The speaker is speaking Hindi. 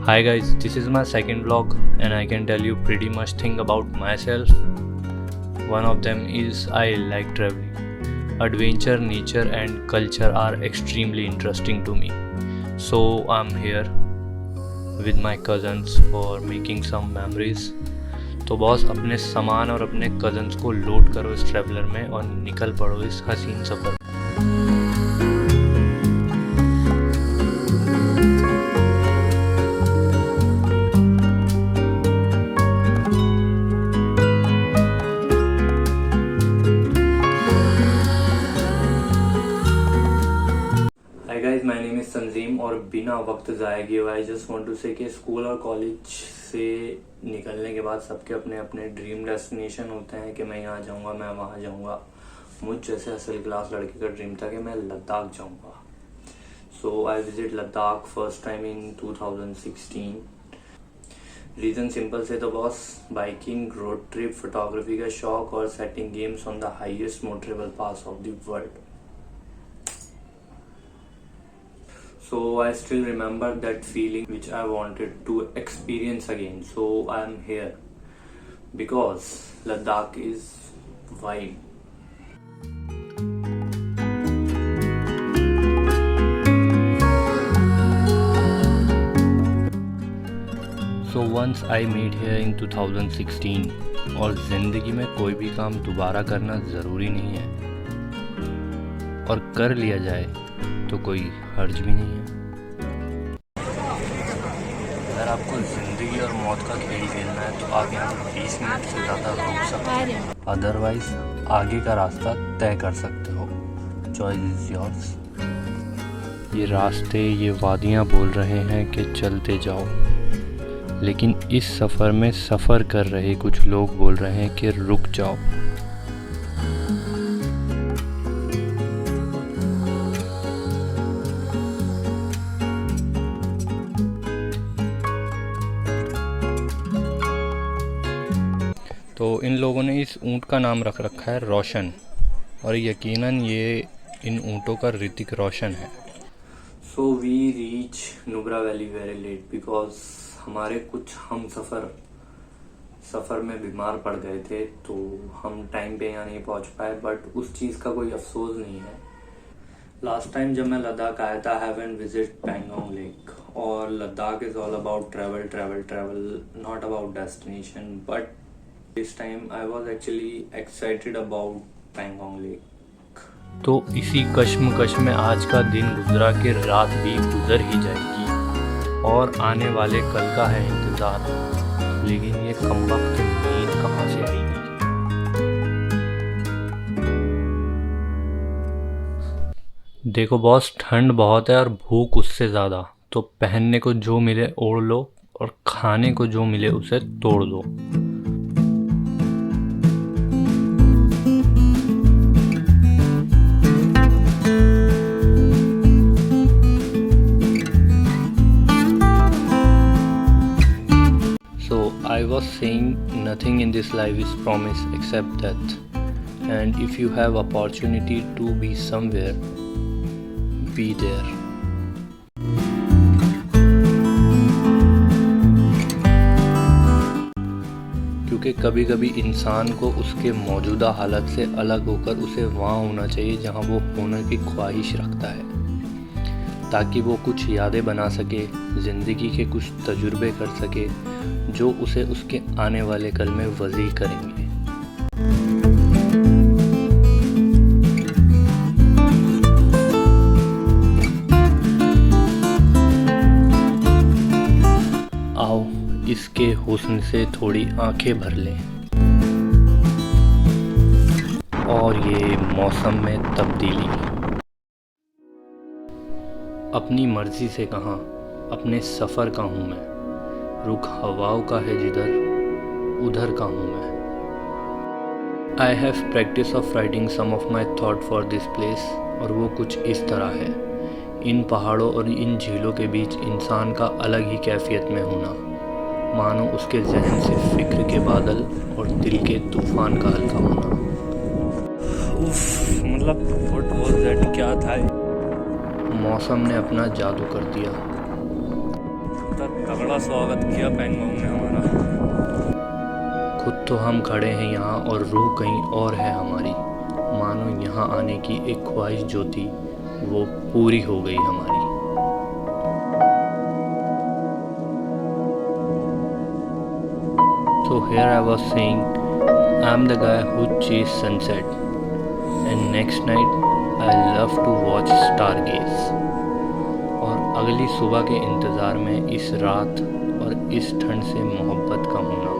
Hi guys, this is my second vlog and I can tell you pretty much thing about myself. One of them is I like traveling. Adventure, nature and culture are extremely interesting to me. So I'm here with my cousins for making some memories. तो बॉस अपने सामान और अपने कजन्स को लोड करो इस ट्रैवलर में और निकल पड़ो इस हसीन सफ़र। Hi guys, my name is Sanjeem और बिना वक्त ज़ाया किए हुए आई जस्ट वांट टू से कि स्कूल और कॉलेज से निकलने के बाद सबके अपने अपने ड्रीम डेस्टिनेशन होते हैं कि मैं यहाँ जाऊँगा, मैं वहाँ जाऊँगा। मुझ जैसे असल क्लास लड़के का ड्रीम था कि मैं लद्दाख जाऊँगा। So I visit Ladakh first time in 2016। Reason simple से तो boss, biking, road trip, photography का शौक और setting games on the highest motorable pass of the world. So I still remember that feeling which I wanted to experience again. So I am here because Ladakh is vibe. So once I made here in 2016 और ज़िंदगी में कोई भी काम दोबारा करना ज़रूरी नहीं है और कर लिया जाए तो कोई हर्ज भी नहीं है। अगर आपको ज़िंदगी और मौत का खेल खेलना है तो आप यहाँ 20 मिनट से ज़्यादा रुक सकते हो, अदरवाइज आगे का रास्ता तय कर सकते हो। Choice is yours. ये रास्ते, ये वादियाँ बोल रहे हैं कि चलते जाओ, लेकिन इस सफ़र में सफ़र कर रहे कुछ लोग बोल रहे हैं कि रुक जाओ। तो इन लोगों ने इस ऊँट का नाम रख रखा है रोशन, और यकीनन ये इन ऊँटों का ऋतिक रोशन है। So we reach Nubra Valley very late because हमारे कुछ हम सफ़र में बीमार पड़ गए थे, तो हम टाइम पे यहाँ नहीं पहुँच पाए, बट उस चीज़ का कोई अफसोस नहीं है। लास्ट टाइम जब मैं लद्दाख आया था, हैवंट विजिट पैंगोंग लेक, और Ladakh is all about travel, not about destination, but this time I was actually excited about Pangong lake. तो इसी कश्मकश में आज का दिन गुजरा कि रात भी गुजर ही जाएगी और आने वाले कल का है इंतज़ार, लेकिन ये कमबख्त नींद कहाँ से आएगी। देखो बॉस, ठंड बहुत है और भूख उससे ज़्यादा, तो पहनने को जो मिले ओढ़ लो और खाने को जो मिले उसे तोड़ दो। I was saying nothing in this life is promised except death, and if you have opportunity to be somewhere, be there. क्योंकि कभी कभी इंसान को उसके मौजूदा हालत से अलग होकर उसे वहाँ होना चाहिए जहाँ वो होने की ख्वाहिश रखता है, ताकि वो कुछ यादें बना सके, ज़िंदगी के कुछ तजुर्बे कर सके जो उसे उसके आने वाले कल में वज़ी करेंगे। आओ इसके हुस्न से थोड़ी आंखें भर लें और ये मौसम में तब्दीली। अपनी मर्जी से कहाँ, अपने सफ़र का हूँ मैं, रुख हवाओं का है जिधर उधर का हूँ मैं। I have practice of writing some of my thought for this place, और वो कुछ इस तरह है। इन पहाड़ों और इन झीलों के बीच इंसान का अलग ही कैफियत में होना, मानो उसके जहन से फिक्र के बादल और दिल के तूफान का हल्का होना। मतलब व्हाट वाज दैट, क्या था। मौसम ने अपना जादू कर दिया। कितना तगड़ा स्वागत किया पैंगोंग ने हमारा। खुद तो हम खड़े हैं यहाँ और रूह कहीं और है हमारी, मानो यहाँ आने की एक ख्वाहिश जो थी वो पूरी हो गई हमारी। So here I was saying, I'm the guy who chased sunset, and next night I love to watch stargaze. और अगली सुबह के इंतज़ार में इस रात और इस ठंड से मोहब्बत का होना।